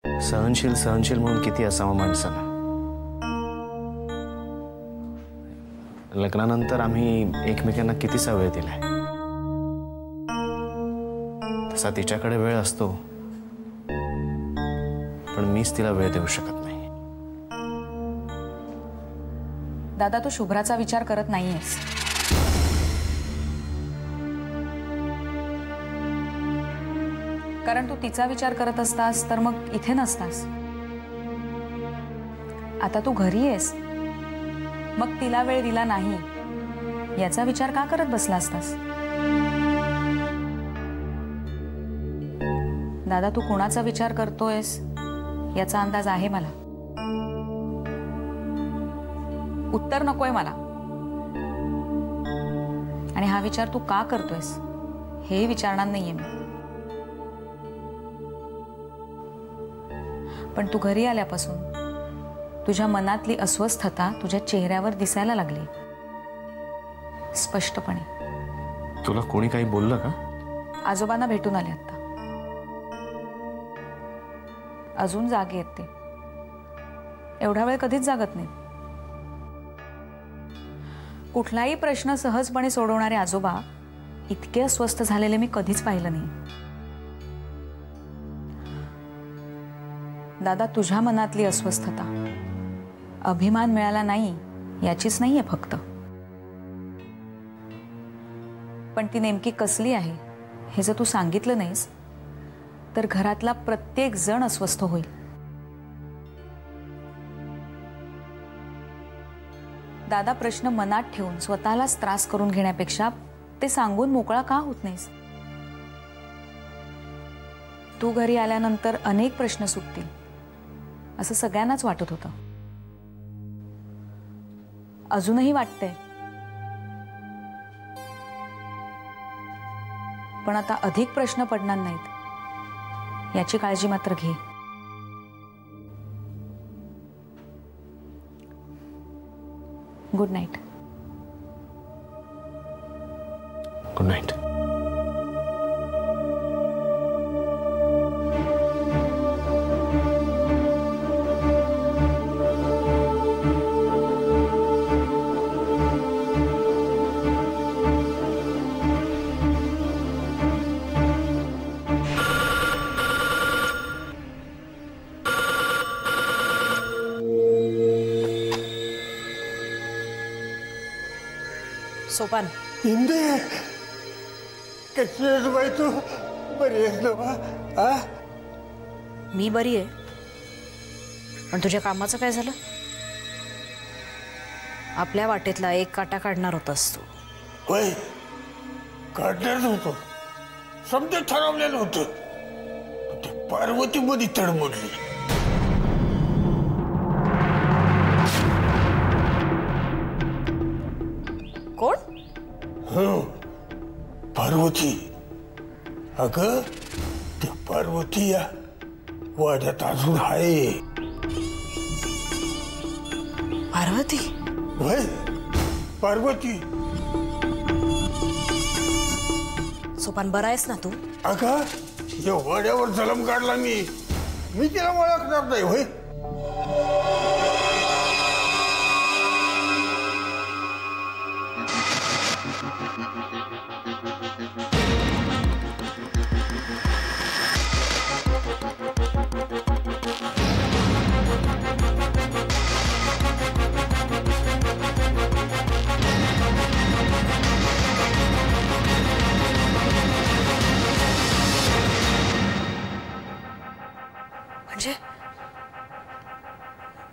सहनशील सहनशील म्हणून किती असावं माणसाला। लग्नानंतर आम्ही एकमेकांना कितीसा वेळ दिलाय, तसा तिच्याकडे वेळ असतो, पण मीच तिला वेळ देऊ शकत नाही। दादा, तू शुभ्राचा विचार करत नाहीयेस। कारण तू तिचा विचार करत असतास तर मग इथे नसतास। आता तू घरी आहेस, मग तिला वेळ दिला नाही याचा विचार का करत बसला असतास? दादा, तू कोणाचा विचार करतोयस याचा अंदाज आहे मला। उत्तर नकोय मला, आणि हा विचार तू का करतोयस हे विचारणार नाहीये मी। पण तू घरी आल्यापासून तुझ्या मनातली अस्वस्थता तुझ्या चेहऱ्यावर दिसायला लागली स्पष्टपणे। तुला कोणी काही बोललं का? आजोबांना भेटून आले आता, अजून जागे आहेत ते। एवढा वेळ कधीच जागत नाही। कुठलाही प्रश्न सहजपणे सोडवणारे आजोबा इतके अस्वस्थ झालेले मी कधीच पाहिलं नाही। दादा, तुझ्या मनातली अस्वस्थता अभिमान मिळाला नाही याचीच नाहीये फक्त, पण ती नेमकी कसली आहे हे जर तू सांगितलं नाहीस तर घरातला प्रत्येक जण अस्वस्थ होईल। दादा, प्रश्न मनात ठेवून स्वतःलाच त्रास करून घेण्यापेक्षा ते सांगून मोकळा का होत नाहीस? तू घरी आल्यानंतर अनेक प्रश्न सुटतील असं सगळ्यांनाच वाटत होतं, अजूनही वाटतंय। पण आता अधिक प्रश्न पडणार नाहीत याची काळजी मात्र घे। Good night. Good night. Sopan, इंदे, कशी आहेस बाई तू? बरी आहेस ना? मी बरी आहे, पण तुझ्या कामाचं काय झालं? आपल्या वाटेतला एक काटा काढणार होतास तू। होय, काढणार होतो, समजा ठरवलेलं होतं, ते पार्वती मध्ये तडमडली। कोण? हो, पार्वती। अगं, त्या पार्वती या वाड्यात अजून आहे। पार्वती? होय, पार्वती। सोपान, बरा आहेस ना तू? अगं, या वाड्यावर जलम काढला मी तिला ओळखणार नाही। होय,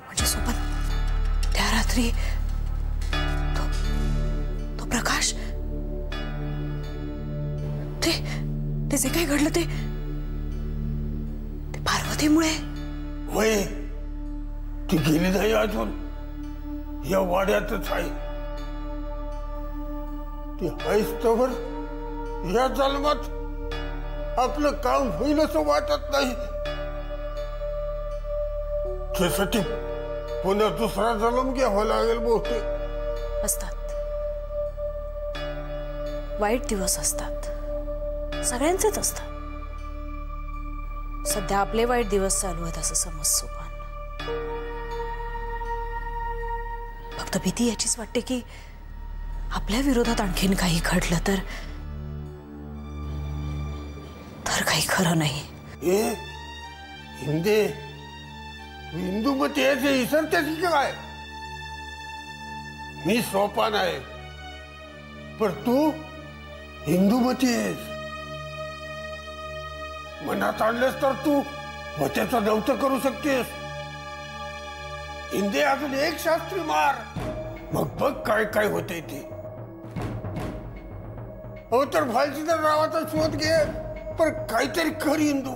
म्हणजे सोपान, त्या रात्री तो प्रकाश, ते जे काय घडलं ते पार्वतीमुळे? होय, ती गेली नाही अजून, या वाड्यातच आहे। ती हैस्तवर या जन्मात आपलं काम होईल असं वाटत नाही। त्यासाठी पुन्हा दुसरा जन्म घ्यावा लागेल बहुतेक। असतात, वाईट दिवस असतात, सगळ्यांचेच असतात। सध्या आपले वाईट दिवस चालू आहेत असं समज सोपान. फक्त भीती याचीच वाटते की आपल्या विरोधात आणखीन काही घडलं तर काही खरं नाही. हिंदे तू हिंदूमती आहेस हे विसरतेस की काय? मी सोपान आहे पण तू हिंदूमती आहेस. मनात आणलेस तर तू मत्याचं नव्हतं करू शकतेस. हिंदे अजून एक शास्त्री मार मग बघ काय काय होते ते. हो तर भालचंद्र रावाचा शोध घे पण काहीतरी कर हिंदू.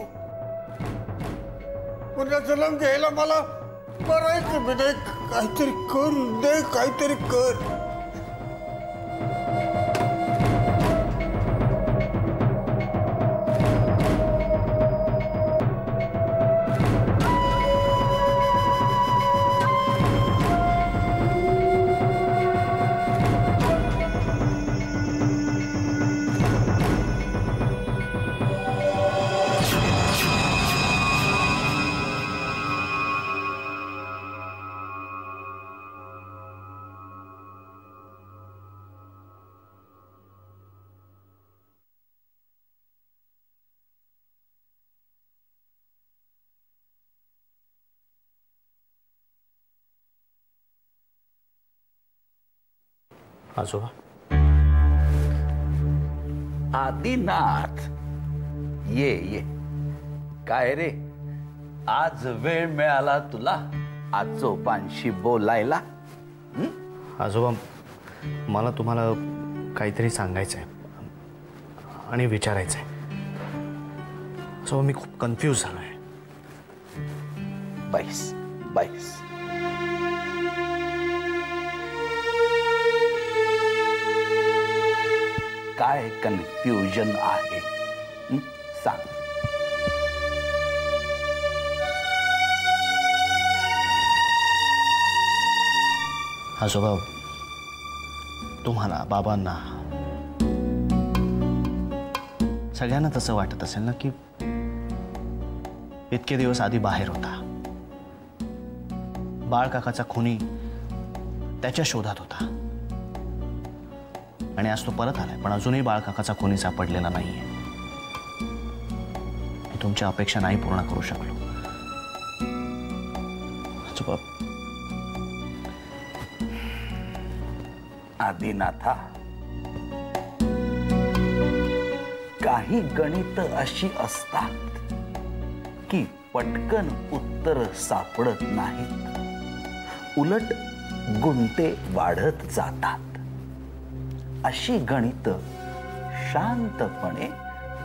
पुन्हा जन्म घ्यायला मला मरायचं बिना काहीतरी कर हिंदे काहीतरी कर. आजोबा. आदिनाथ ये ये. काय रे आज वेळ मिळाला तुला आजोबांशी बोलायला? आजोबा मला तुम्हाला काहीतरी सांगायचं आहे आणि विचारायचं आहे. आजोबा मी खूप कन्फ्यूज झालो आहे. बैस बैस. काय कन्फ्युजन आहे सांग. आजोबा तुम्हाला बाबांना सगळ्यांना तसं वाटत असेल ना की इतके दिवस आधी बाहेर होता. बाळ काकाचा खुनी त्याच्या शोधात होता आणि आज तो परत आलाय पण अजूनही बाळ काकाचा खुनी सापडलेला नाहीये. मी तुमच्या अपेक्षा नाही पूर्ण करू शकलो. आजोबा आदिनाथा काही गणित अशी असतात की पटकन उत्तर सापडत नाहीत उलट गुंते वाढत जातात. अशी गणित शांतपणे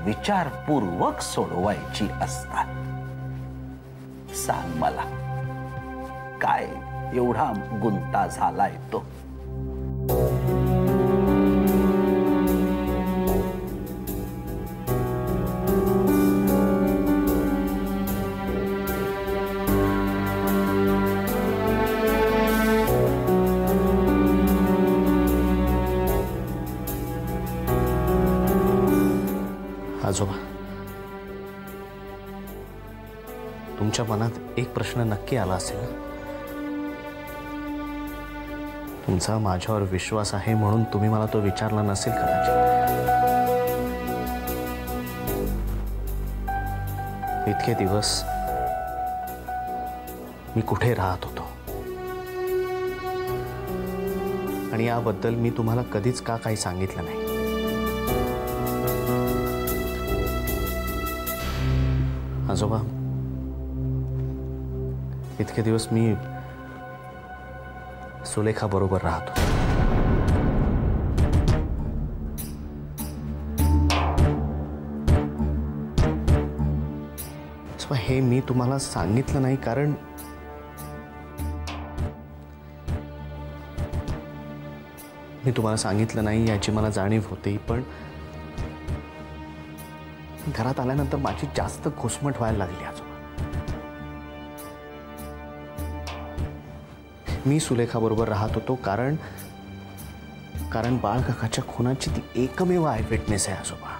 विचारपूर्वक सोडवायची असतात. सांग मला काय एवढा गुंता झालाय तो? आजोबा तुमच्या मनात एक प्रश्न नक्की आला असेल ना. तुमचा माझ्यावर विश्वास आहे म्हणून तुम्ही मला तो विचारला नसेल कदाचित. इतके दिवस मी कुठे राहत होतो आणि याबद्दल मी तुम्हाला कधीच का काही सांगितलं नाही. आजोबा इतके दिवस मी सुलेखा बरोबर राहतो. हे मी तुम्हाला सांगितलं नाही कारण मी तुम्हाला सांगितलं नाही याची मला जाणीव होती पण घरात आल्यानंतर माझी जास्त घुसमट व्हायला लागली. आजोबा मी सुलेखा बरोबर राहत होतो कारण बाळ काकाच्या खुनाची ती एकमेव आय विटनेस आहे. आजोबा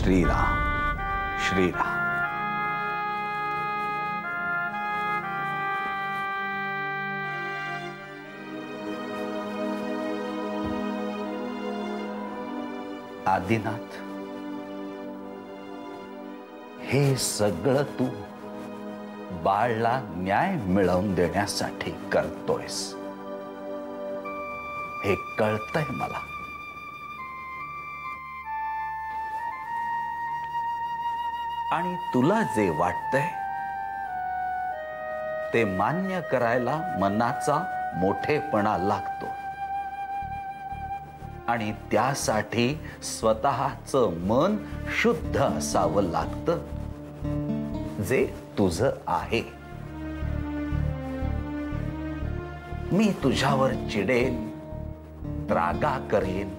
श्रीराम श्रीराम. आदिनाथ, हे सगळं तू बाळला न्याय मिळवून देण्यासाठी करतोयस हे कळतंय मला. आणि तुला जे वाटतंय ते मान्य करायला मनाचा मोठेपणा लागतो आणि त्यासाठी स्वतःचं मन शुद्ध असावं लागतं, जे तुझं आहे. मी तुझ्यावर चिडेन, रागा करेन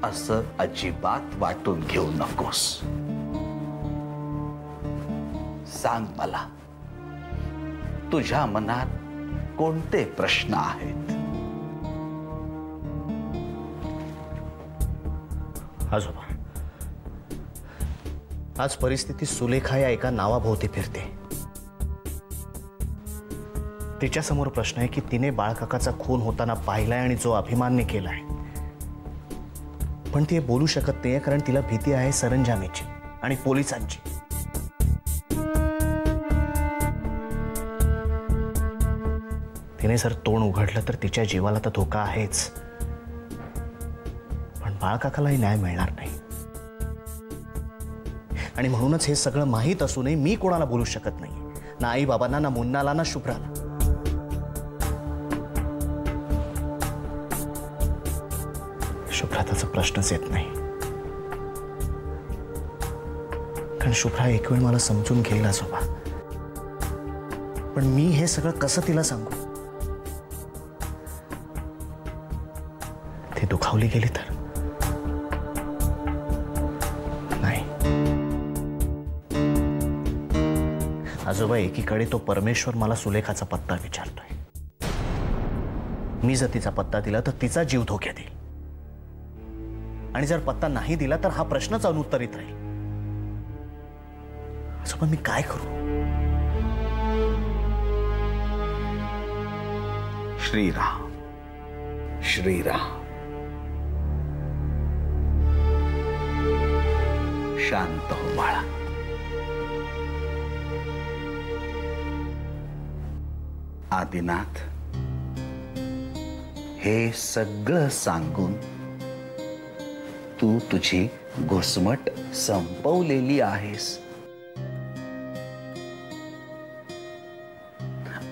असं अजिबात वाटून घेऊ नकोस. सांग मला, तुझ्या मनात कोणते प्रश्न आहेत? आजोबा, आज परिस्थिती सुलेखा या एका नावाभोवती फिरते. तिच्यासमोर प्रश्न आहे की तिने बाळकाकाचा खून होताना पाहिलाय आणि जो अभिमानने केलाय, पण ती बोलू शकत नाहीये कारण तिला भीती आहे सरंजामीची आणि पोलिसांची. तिने जर तोंड उघडलं तर तिच्या जीवाला तर धोका आहेच, पण बाळकाकालाही न्याय मिळणार नाही. आणि म्हणूनच हे सगळं माहीत असूनही मी कोणाला बोलू शकत नाही, ना आई बाबांना, ना मुन्नाला, ना शुभ्राला. शुभ्राताचा प्रश्नच येत नाही, कारण शुभ्रा एक वेळ मला समजून घेईल आजोबा, पण मी हे सगळं कसं तिला सांगू? ती दुखावली गेली तर नाही. आजोबा, एकीकडे तो परमेश्वर मला सुलेखाचा पत्ता विचारतोय. मी जर तिचा पत्ता दिला तर तिचा जीव धोक्यात येईल, आणि जर पत्ता नाही दिला तर हा प्रश्नच अनुत्तरित राहील. आजोबा, मी काय करू? श्रीराम श्रीराम. शांत हो बाळा. आदिनाथ, हे सगळं सांगून तू तुझी घुसमट संपवलेली आहेस,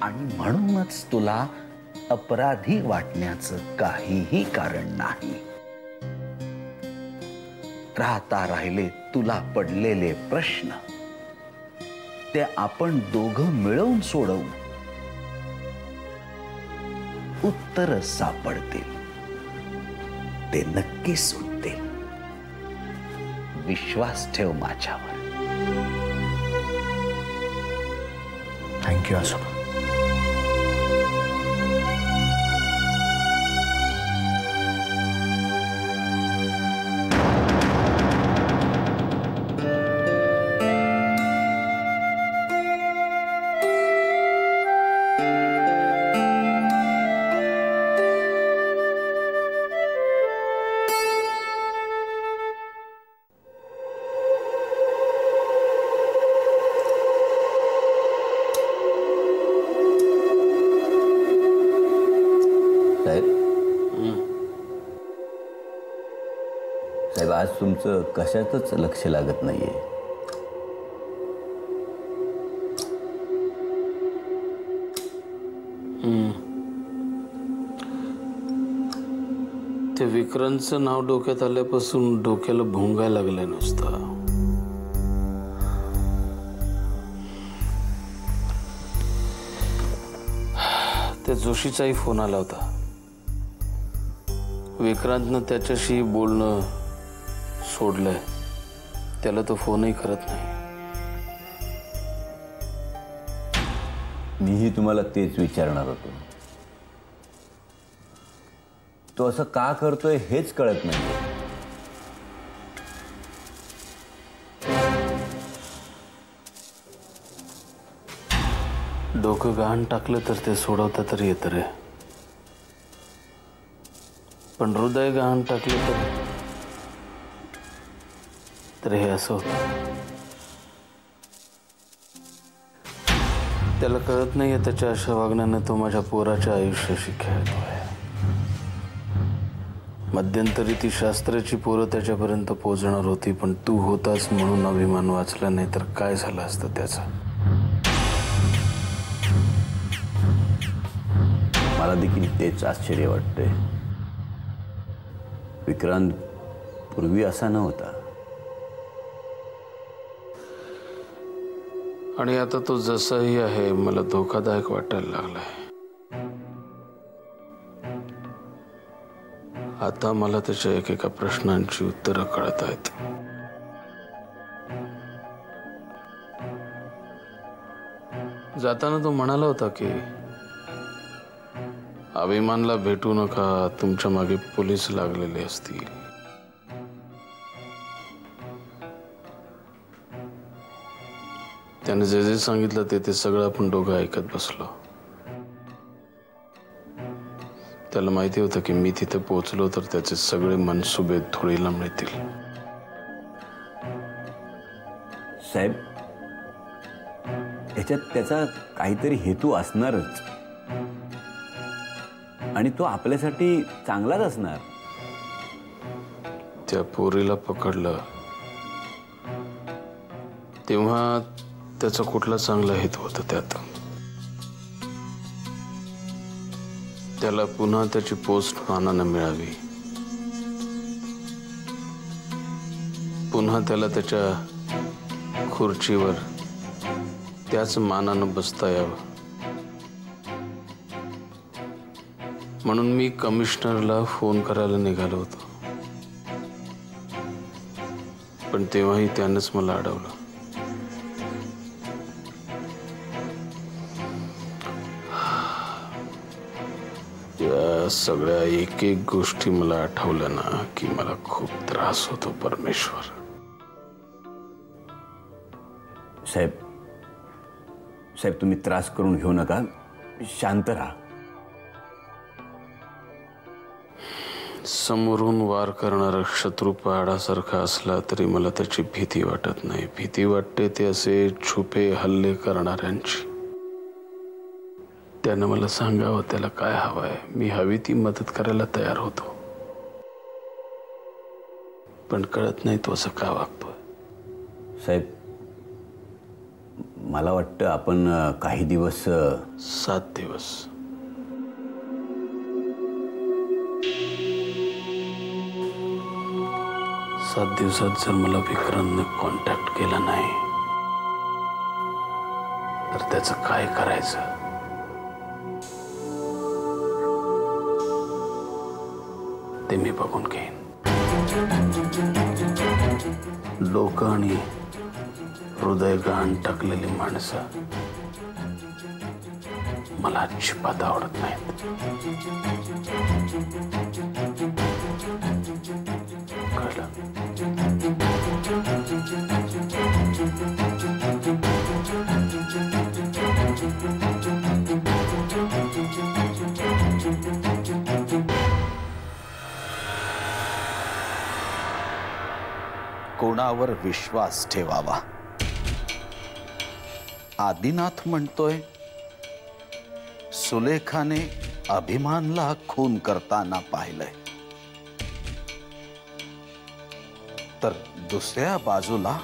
आणि म्हणूनच तुला अपराधी वाटण्याचं काहीही कारण नाही. राहता राहिले तुला पडलेले प्रश्न, ते आपण दोघं मिळवून सोडवू. उत्तर सापडतील, ते नक्की सुटतील. विश्वास ठेव माझ्यावर. थँक्यू आजोबा. साहेब, आज तुमचं कशातच लक्ष लागत नाहीये. ते विक्रांतचं नाव डोक्यात आल्यापासून डोक्याला भोंगायला लागलंय नुसतं. त्या जोशीचाही फोन आला होता. विक्रांतनं त्याच्याशी बोलणं सोडलंय, त्याला तो फोनही करत नाही. मीही तुम्हाला तेच विचारणार होतो. तो असं का करतोय हेच कळत नाही. डोकं गहाण टाकलं तर ते सोडवता तरी येतं रे, पण हृदय गहाण टाकलं तर हे असं होतं. त्याला कळत नाहीये त्याच्या अशा वागण्यानं तो माझ्या पोराच्या आयुष्याशी खेळतोय. मध्यंतरी ती शास्त्राची पोरं त्याच्यापर्यंत पोहोचणार होती, पण तू होतास म्हणून अभिमान वाचला, नाही तर काय झालं असतं त्याचा. मला देखील तेच आश्चर्य वाटतंय. विक्रांत पूर्वी असा नव्हता, आणि आता तो जसाही आहे मला धोकादायक वाटायला लागलाय. आता मला त्याच्या एकेका प्रश्नांची उत्तरं कळत आहेत. जाताना तो म्हणाला होता की अभिमानला भेटू नका, तुमच्या मागे पोलीस लागलेले असतील. त्याने जे जे सांगितलं ते सगळं आपण दोघं ऐकत बसलो. त्याला माहिती होतं की मी तिथे पोहोचलो तर त्याचे सगळे मनसुबे धुळीला मिळतील. साहेब, याच्यात त्याचा काहीतरी हेतू असणारच, आणि तो आपल्यासाठी चांगलाच असणार. त्या पोरीला पकडलं तेव्हा त्याचा कुठला चांगला हेतू होता त्यात. त्याला पुन्हा त्याची पोस्ट मानानं मिळावी, पुन्हा त्याला त्याच्या खुर्चीवर त्याच मानानं बसता यावं, म्हणून मी कमिशनरला फोन करायला निघालो होतो. पण तेव्हाही त्यानंच मला अडवलं. या सगळ्या एक एक गोष्टी मला आठवल्या ना की मला खूप त्रास होतो परमेश्वर. साहेब, तुम्ही त्रास करून घेऊ नका, शांत राहा. समोरून वार करणारा शत्रू पहाडासारखा असला तरी मला त्याची भीती वाटत नाही. भीती वाटते ते असे छुपे हल्ले करणाऱ्यांची. त्यानं मला सांगावं त्याला काय हवंय, मी हवी ती मदत करायला तयार होतो. पण कळत नाही तो असं का वागतोय. साहेब, मला वाटतं आपण काही दिवस 7 दिवस 7 दिवसात जर मला विक्रांतने कॉन्टॅक्ट केला नाही तर त्याचं काय करायचं ते मी बघून घेईन. डोकं आणि हृदय गहाण टाकलेली माणसं मला अजिबात आवडत नाहीत. कळलं? कोणावर विश्वास ठेवावा. आदिनाथ म्हणतोय सुलेखाने अभिमानला खून करताना पाहिलंय, तर दुसऱ्या बाजूला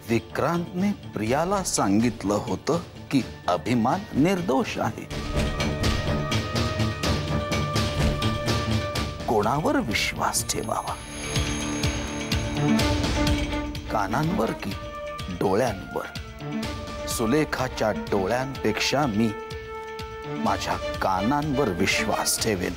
विक्रांतने प्रियाला सांगितलं होतं की अभिमान निर्दोष आहे. कोणावर विश्वास ठेवावा, कानांवर की डोळ्यांवर? सुलेखाच्या डोळ्यांपेक्षा मी माझ्या कानांवर विश्वास ठेवेन.